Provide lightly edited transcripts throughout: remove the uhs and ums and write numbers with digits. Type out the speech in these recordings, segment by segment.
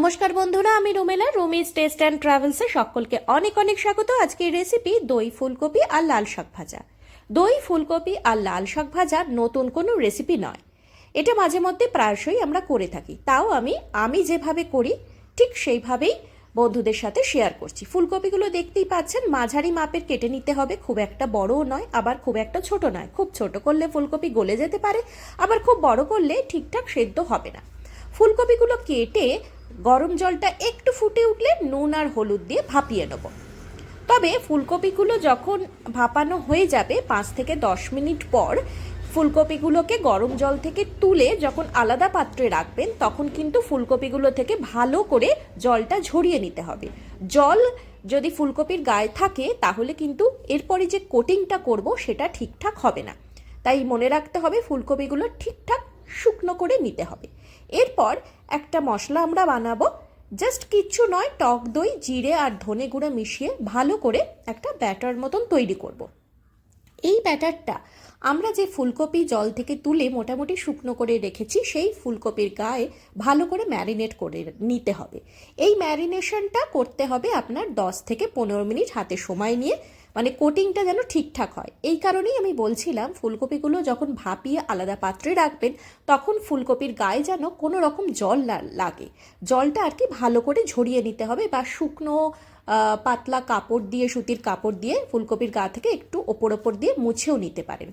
নমস্কার বন্ধুরা, আমি রুমেলা, রুমিজ টেস্ট অ্যান্ড ট্রাভেলসে সকলকে অনেক অনেক স্বাগত। আজকের রেসিপি দই ফুলকপি আর লাল শাক ভাজা। দই ফুলকপি আর লাল শাক ভাজা নতুন কোনো রেসিপি নয়, এটা মাঝে মধ্যে প্রায়শই আমরা করে থাকি। তাও আমি যেভাবে করি ঠিক সেইভাবেই বন্ধুদের সাথে শেয়ার করছি। ফুলকপিগুলো দেখতেই পাচ্ছেন, মাঝারি মাপের কেটে নিতে হবে, খুব একটা বড়ও নয় আবার খুব একটা ছোট নয়। খুব ছোট করলে ফুলকপি গলে যেতে পারে, আবার খুব বড় করলে ঠিকঠাক সেদ্ধ হবে না। ফুলকপিগুলো কেটে গরম জলটা একটু ফুটে উঠলে নুন আর হলুদ দিয়ে ভাপিয়ে নেব। তবে ফুলকপিগুলো যখন ভাপানো হয়ে যাবে 5 থেকে 10 মিনিট পর ফুলকপিগুলোকে গরম জল থেকে তুলে যখন আলাদা পাত্রে রাখবেন, তখন কিন্তু ফুলকপিগুলো থেকে ভালো করে জলটা ঝরিয়ে নিতে হবে। জল যদি ফুলকপির গায়ে থাকে তাহলে কিন্তু এরপরে যে কোটিংটা করব সেটা ঠিকঠাক হবে না। তাই মনে রাখতে হবে ফুলকপিগুলো ঠিকঠাক শুকনো করে নিতে হবে। এরপর একটা মশলা আমরা বানাবো, জাস্ট কিচ্ছু নয়, টক দই, জিরে আর ধনে গুঁড়ো মিশিয়ে ভালো করে একটা ব্যাটার মতন তৈরি করব। এই ব্যাটারটা আমরা যে ফুলকপি জল থেকে তুলে মোটামুটি শুকনো করে রেখেছি সেই ফুলকপির গায়ে ভালো করে ম্যারিনেট করে নিতে হবে। এই ম্যারিনেশনটা করতে হবে আপনার 10 থেকে 15 মিনিট হাতে সময় নিয়ে, মানে কোটিংটা যেন ঠিকঠাক হয়। এই কারণেই আমি বলছিলাম ফুলকপিগুলো যখন ভাপিয়ে আলাদা পাত্রে রাখবেন তখন ফুলকপির গায়ে যেন কোনো রকম জল না লাগে। জলটা আর কি ভালো করে ঝরিয়ে নিতে হবে, বা শুকনো পাতলা কাপড় দিয়ে, সুতির কাপড় দিয়ে ফুলকপির গা থেকে একটু ওপর দিয়ে মুছেও নিতে পারেন।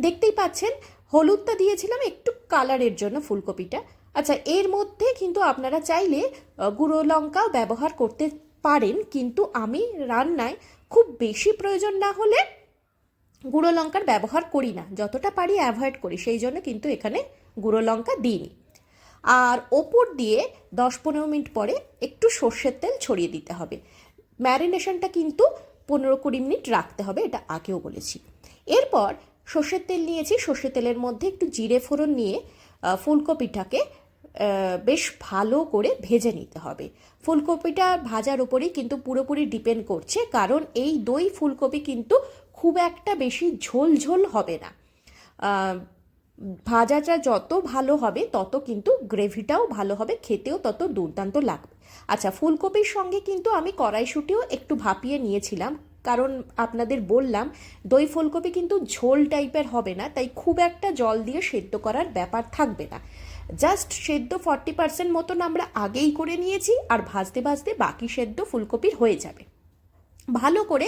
দেখতেই পাচ্ছেন হলুদটা দিয়েছিলাম একটু কালারের জন্য ফুলকপিটা। আচ্ছা, এর মধ্যে কিন্তু আপনারা চাইলে গুঁড়ো লঙ্কাও ব্যবহার করতে পারেন, কিন্তু আমি রান্নায় খুব বেশি প্রয়োজন না হলে গুঁড়ো লঙ্কার ব্যবহার করি না, যতটা পারি অ্যাভয়েড করি, সেই জন্য কিন্তু এখানে গুঁড়ো লঙ্কা দিইনি। আর ওপর দিয়ে 10-15 মিনিট পরে একটু সর্ষের তেল ছড়িয়ে দিতে হবে। ম্যারিনেশনটা কিন্তু 15-20 মিনিট রাখতে হবে, এটা আগেও বলেছি। এরপর সর্ষের তেল নিয়েছি, সর্ষের তেলের মধ্যে একটু জিরে ফোড়ন নিয়ে ফুলকপিটাকে বেশ ভালো করে ভেজে নিতে হবে। ফুলকপিটা ভাজার উপরেই কিন্তু পুরোপুরি ডিপেন্ড করছে, কারণ এই দই ফুলকপি কিন্তু খুব একটা বেশি ঝোল ঝোল হবে না। ভাজাটা যত ভালো হবে তত কিন্তু গ্রেভিটাও ভালো হবে, খেতেও তত দুর্দান্ত লাগবে। আচ্ছা, ফুলকপির সঙ্গে কিন্তু আমি কড়াইশুঁটিও একটু ভাপিয়ে নিয়েছিলাম, কারণ আপনাদের বললাম দই ফুলকপি কিন্তু ঝোল টাইপের হবে না, তাই খুব একটা জল দিয়ে সেদ্ধ করার ব্যাপার থাকবে না। জাস্ট সেদ্ধ 40% মতন আমরা আগেই করে নিয়েছি, আর ভাজতে ভাজতে বাকি সেদ্ধ ফুলকপির হয়ে যাবে। ভালো করে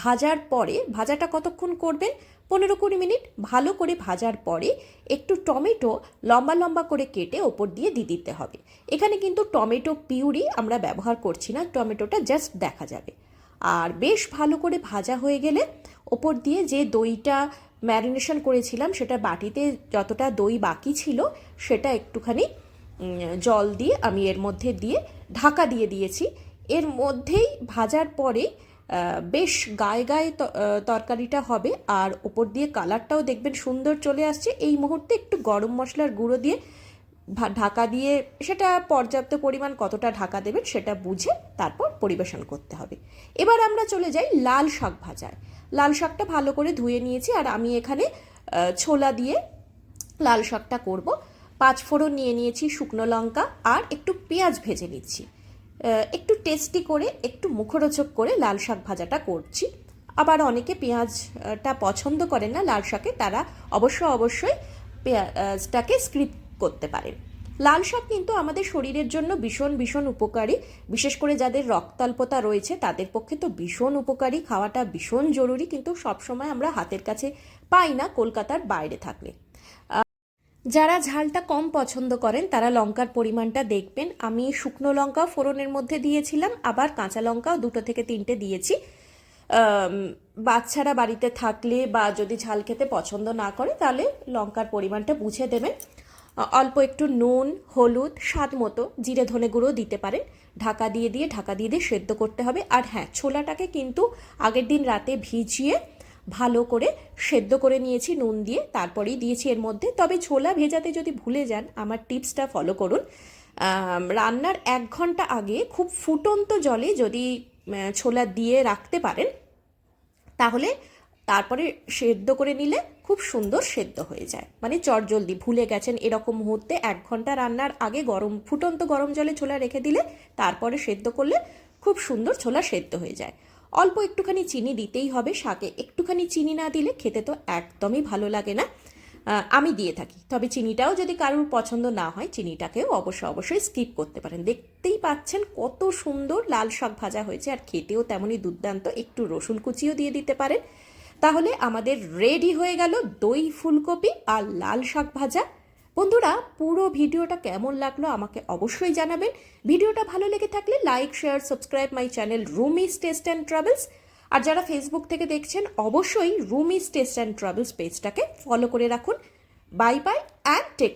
ভাজার পরে, ভাজাটা কতক্ষণ করবেন, 15-20 মিনিট ভালো করে ভাজার পরে একটু টমেটো লম্বা লম্বা করে কেটে ওপর দিয়ে দিতে হবে। এখানে কিন্তু টমেটো পিউরি আমরা ব্যবহার করছি না, টমেটোটা জাস্ট দেখা যাবে। আর বেশ ভালো করে ভাজা হয়ে গেলে ওপর দিয়ে যে দইটা ম্যারিনেশন করেছিলাম সেটা বাটিতে যতটা দই বাকি ছিল সেটা একটুখানি জল দিয়ে আমি এর মধ্যে দিয়ে ঢাকা দিয়ে দিয়েছি। এর মধ্যেই ভাজার পরে বেশ গায়ে গায়ে তরকারিটা হবে, আর ওপর দিয়ে কালারটাও দেখবেন সুন্দর চলে আসছে। এই মুহূর্তে একটু গরম মশলার গুঁড়ো দিয়ে ঢাকা দিয়ে, সেটা পর্যাপ্ত পরিমাণ কতটা ঢাকা দেবেন সেটা বুঝে তারপর পরিবেশন করতে হবে। এবার আমরা চলে যাই লাল শাক ভাজায়। লাল শাকটা ভালো করে ধুয়ে নিয়েছি, আর আমি এখানে ছোলা দিয়ে লাল শাকটা করব। 5 ফোড়ন নিয়ে নিয়েছি, শুকনো লঙ্কা আর একটু পেঁয়াজ ভেজে নিচ্ছি। একটু টেস্টি করে, একটু মুখরোচক করে লাল শাক ভাজাটা করছি। আবার অনেকে পেঁয়াজটা পছন্দ করেন না লাল শাকে, তারা অবশ্যই পেঁয়াজটাকে স্কিপ করতে পারেন। লাল শাক কিন্তু আমাদের শরীরের জন্য ভীষণ উপকারী, বিশেষ করে যাদের রক্তাল্পতা রয়েছে তাদের পক্ষে তো ভীষণ উপকারী, খাওয়াটা ভীষণ জরুরি, কিন্তু সবসময় আমরা হাতের কাছে পাই না কলকাতার বাইরে থাকলে। যারা ঝালটা কম পছন্দ করেন তারা লঙ্কার পরিমাণটা দেখবেন। আমি শুকনো লঙ্কা ফোড়নের মধ্যে দিয়েছিলাম, আবার কাঁচা লঙ্কাও 2 থেকে 3টে দিয়েছি। বাচ্চারা বাড়িতে থাকলে বা যদি ঝাল খেতে পছন্দ না করে তাহলে লঙ্কার পরিমাণটা বুঝে দেবেন। অল্প একটু নুন, হলুদ, স্বাদ মতো জিরে ধনে গুঁড়ো দিতে পারেন। ঢাকা দিয়ে সেদ্ধ করতে হবে। আর হ্যাঁ, ছোলাটাকে কিন্তু আগের দিন রাতে ভিজিয়ে ভালো করে সেদ্ধ করে নিয়েছি নুন দিয়ে, তারপরেই দিয়েছি এর মধ্যে। তবে ছোলা ভেজাতে যদি ভুলে যান, আমার টিপসটা ফলো করুন। রান্নার 1 ঘন্টা আগে খুব ফুটন্ত জলে যদি ছোলা দিয়ে রাখতে পারেন তাহলে তারপরে সেদ্ধ করে নিলে খুব খুব সুন্দর সেদ্ধ হয়ে যায়, মানে চটজলদি ভুলে গেছেন এরকম মুহূর্তে 1 ঘন্টা রান্নার আগে ফুটন্ত গরম জলে ছোলা রেখে দিলে তারপরে সেদ্ধ করলে খুব সুন্দর ছোলা সেদ্ধ হয়ে যায়। অল্প একটুখানি চিনি দিতেই হবে, শাকে একটুখানি চিনি না দিলে খেতে তো একদমই ভালো লাগে না। আমি দিয়ে থাকি, তবে চিনিটাও যদি কারোর পছন্দ না হয় চিনিটাকেও অবশ্যই স্কিপ করতে পারেন। দেখতেই পাচ্ছেন কত সুন্দর লাল শাক ভাজা হয়েছে, আর খেতেও তেমনই দুর্দান্ত। একটু রসুন কুচিও দিয়ে দিতে পারেন। তাহলে আমাদের রেডি হয়ে গেল দই ফুলকপি আর লাল শাক ভাজা। বন্ধুরা, পুরো ভিডিওটা কেমন লাগলো আমাকে অবশ্যই জানাবেন। ভিডিওটা ভালো লেগে থাকলে like, share, subscribe my channel Rumi's taste and travels. আর যারা ফেসবুক থেকে দেখছেন অবশ্যই রুমিস টেস্ট অ্যান্ড ট্রাভেলস পেজটাকে ফলো করে রাখুন। Bye bye and take